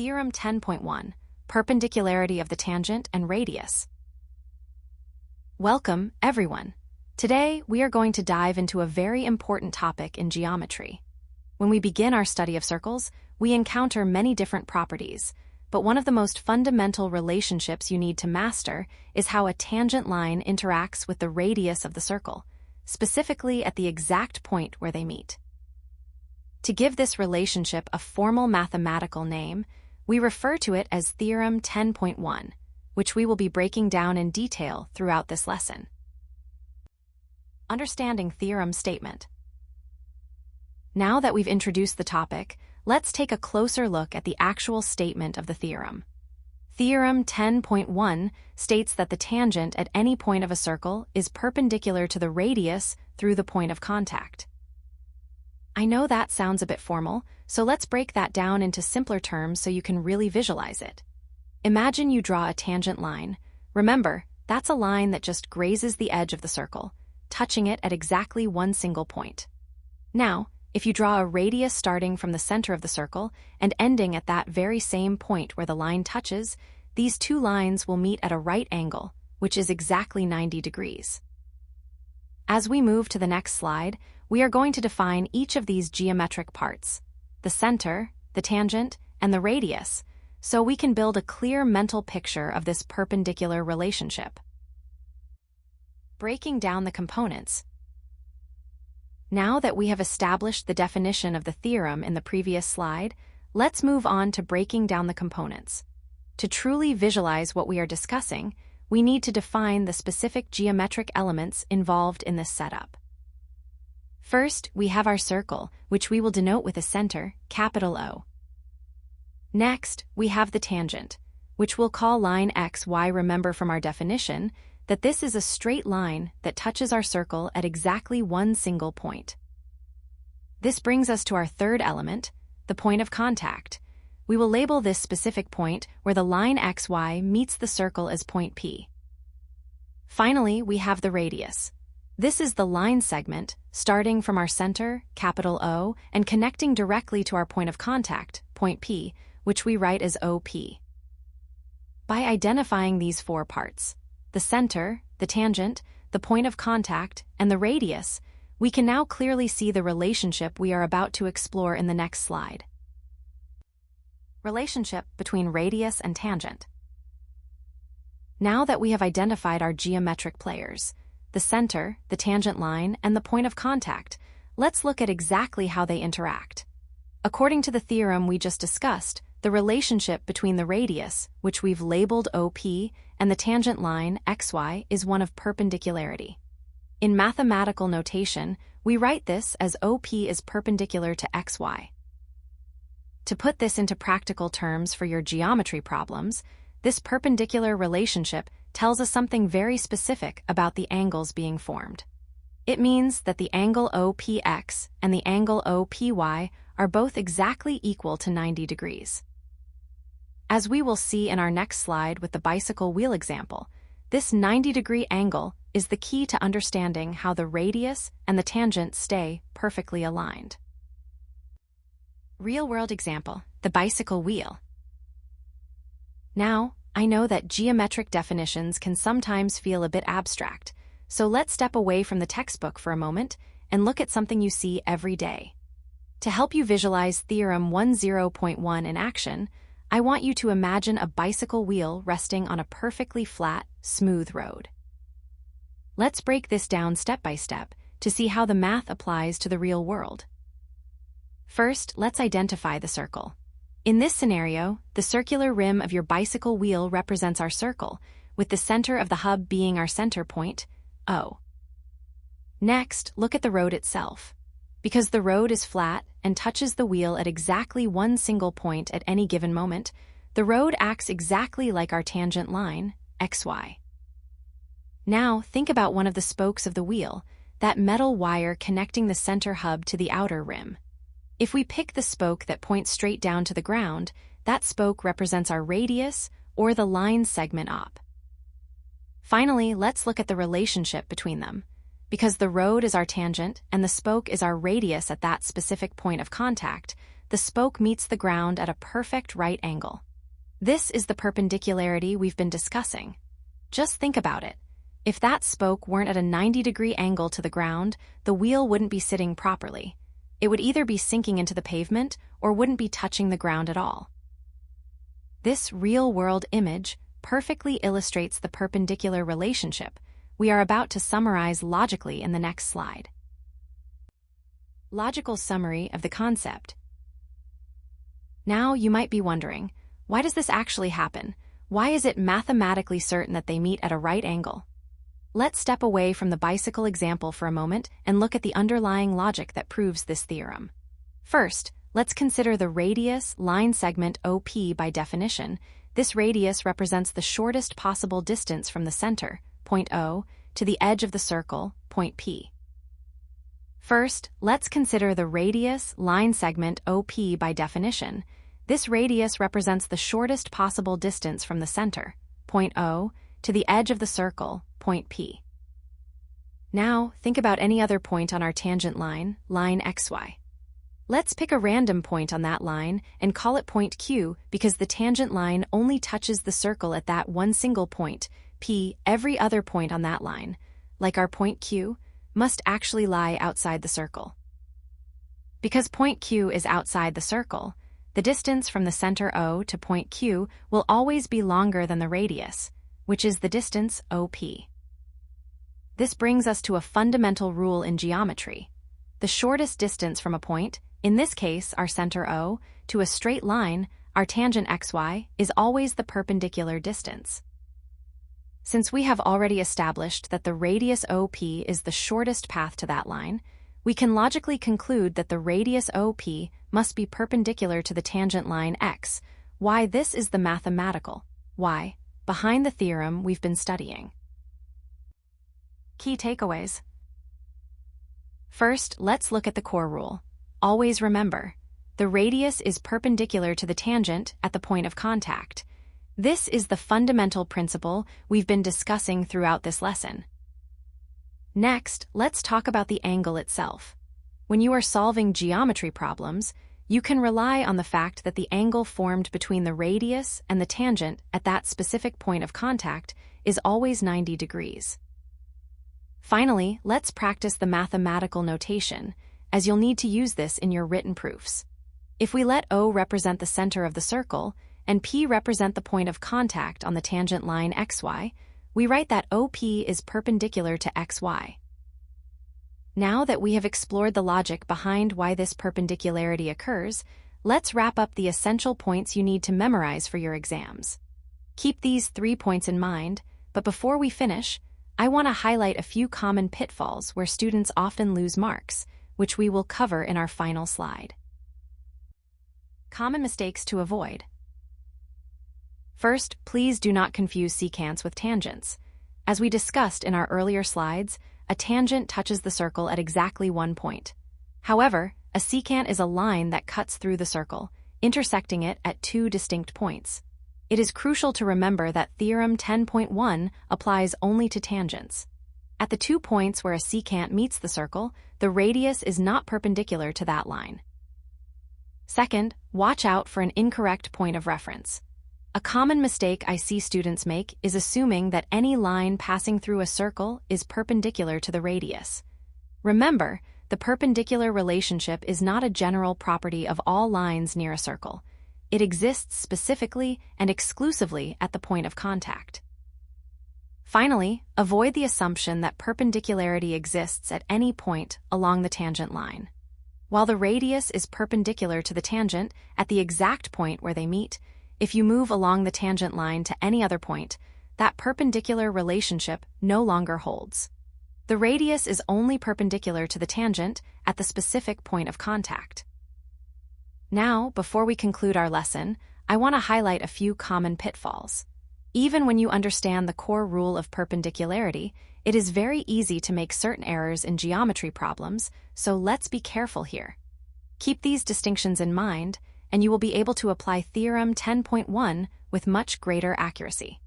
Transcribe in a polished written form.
Theorem 10.1, Perpendicularity of the tangent and radius. Welcome, everyone. Today, we are going to dive into a very important topic in geometry. When we begin our study of circles, we encounter many different properties, but one of the most fundamental relationships you need to master is how a tangent line interacts with the radius of the circle, specifically at the exact point where they meet. To give this relationship a formal mathematical name, we refer to it as Theorem 10.1, which we will be breaking down in detail throughout this lesson. Understanding theorem statement. Now that we've introduced the topic, let's take a closer look at the actual statement of the theorem. Theorem 10.1 states that the tangent at any point of a circle is perpendicular to the radius through the point of contact. I know that sounds a bit formal, so let's break that down into simpler terms so you can really visualize it. Imagine you draw a tangent line. Remember, that's a line that just grazes the edge of the circle, touching it at exactly one single point. Now, if you draw a radius starting from the center of the circle and ending at that very same point where the line touches, these two lines will meet at a right angle, which is exactly 90 degrees. As we move to the next slide, we are going to define each of these geometric parts, the center, the tangent, and the radius, so we can build a clear mental picture of this perpendicular relationship. Breaking down the components. Now that we have established the definition of the theorem in the previous slide, let's move on to breaking down the components. To truly visualize what we are discussing, we need to define the specific geometric elements involved in this setup. First, we have our circle, which we will denote with a center, capital O. Next, we have the tangent, which we'll call line XY. Remember from our definition that this is a straight line that touches our circle at exactly one single point. This brings us to our third element, the point of contact. We will label this specific point where the line XY meets the circle as point P. Finally, we have the radius. This is the line segment starting from our center, capital O, and connecting directly to our point of contact, point P, which we write as OP. By identifying these four parts, the center, the tangent, the point of contact, and the radius, we can now clearly see the relationship we are about to explore in the next slide. Relationship between radius and tangent. Now that we have identified our geometric players, the center, the tangent line, and the point of contact, let's look at exactly how they interact. According to the theorem we just discussed, the relationship between the radius, which we've labeled OP, and the tangent line, XY, is one of perpendicularity. In mathematical notation, we write this as OP is perpendicular to XY. To put this into practical terms for your geometry problems, this perpendicular relationship tells us something very specific about the angles being formed. It means that the angle OPX and the angle OPY are both exactly equal to 90 degrees. As we will see in our next slide with the bicycle wheel example, this 90-degree angle is the key to understanding how the radius and the tangent stay perfectly aligned. Real-world example, the bicycle wheel. Now, I know that geometric definitions can sometimes feel a bit abstract, so let's step away from the textbook for a moment and look at something you see every day. To help you visualize Theorem 10.1 in action, I want you to imagine a bicycle wheel resting on a perfectly flat, smooth road. Let's break this down step by step to see how the math applies to the real world. First, let's identify the circle. In this scenario, the circular rim of your bicycle wheel represents our circle, with the center of the hub being our center point, O. Next, look at the road itself. Because the road is flat and touches the wheel at exactly one single point at any given moment, the road acts exactly like our tangent line, XY. Now, think about one of the spokes of the wheel, that metal wire connecting the center hub to the outer rim. If we pick the spoke that points straight down to the ground, that spoke represents our radius or the line segment op. Finally, let's look at the relationship between them. Because the road is our tangent and the spoke is our radius at that specific point of contact, the spoke meets the ground at a perfect right angle. This is the perpendicularity we've been discussing. Just think about it. If that spoke weren't at a 90-degree angle to the ground, the wheel wouldn't be sitting properly. It would either be sinking into the pavement or wouldn't be touching the ground at all. This real-world image perfectly illustrates the perpendicular relationship we are about to summarize logically in the next slide. Logical summary of the concept. Now you might be wondering, why does this actually happen? Why is it mathematically certain that they meet at a right angle? Let's step away from the bicycle example for a moment and look at the underlying logic that proves this theorem. First, let's consider the radius line segment OP by definition. This radius represents the shortest possible distance from the center, point O, to the edge of the circle, point P. First, let's consider the radius line segment OP by definition. This radius represents the shortest possible distance from the center, point O, to the edge of the circle, point P. Now, think about any other point on our tangent line, line XY. Let's pick a random point on that line and call it point Q because the tangent line only touches the circle at that one single point, P. Every other point on that line, like our point Q, must actually lie outside the circle. Because point Q is outside the circle, the distance from the center O to point Q will always be longer than the radius, which is the distance OP. This brings us to a fundamental rule in geometry. The shortest distance from a point, in this case our center O, to a straight line, our tangent XY, is always the perpendicular distance. Since we have already established that the radius OP is the shortest path to that line, we can logically conclude that the radius OP must be perpendicular to the tangent line X. Why this is the mathematical why behind the theorem we've been studying. Key takeaways. First, let's look at the core rule. Always remember, the radius is perpendicular to the tangent at the point of contact. This is the fundamental principle we've been discussing throughout this lesson. Next, let's talk about the angle itself. When you are solving geometry problems, you can rely on the fact that the angle formed between the radius and the tangent at that specific point of contact is always 90 degrees. Finally, let's practice the mathematical notation, as you'll need to use this in your written proofs. If we let O represent the center of the circle and P represent the point of contact on the tangent line XY, we write that OP is perpendicular to XY. Now that we have explored the logic behind why this perpendicularity occurs, let's wrap up the essential points you need to memorize for your exams. Keep these 3 points in mind, but before we finish, I want to highlight a few common pitfalls where students often lose marks, which we will cover in our final slide. Common mistakes to avoid. First, please do not confuse secants with tangents. As we discussed in our earlier slides, a tangent touches the circle at exactly one point. However, a secant is a line that cuts through the circle, intersecting it at 2 distinct points. It is crucial to remember that Theorem 10.1 applies only to tangents. At the 2 points where a secant meets the circle, the radius is not perpendicular to that line. Second, watch out for an incorrect point of reference. A common mistake I see students make is assuming that any line passing through a circle is perpendicular to the radius. Remember, the perpendicular relationship is not a general property of all lines near a circle. It exists specifically and exclusively at the point of contact. Finally, avoid the assumption that perpendicularity exists at any point along the tangent line. While the radius is perpendicular to the tangent at the exact point where they meet, if you move along the tangent line to any other point, that perpendicular relationship no longer holds. The radius is only perpendicular to the tangent at the specific point of contact. Now, before we conclude our lesson, I want to highlight a few common pitfalls. Even when you understand the core rule of perpendicularity, it is very easy to make certain errors in geometry problems, so let's be careful here. Keep these distinctions in mind, and you will be able to apply Theorem 10.1 with much greater accuracy.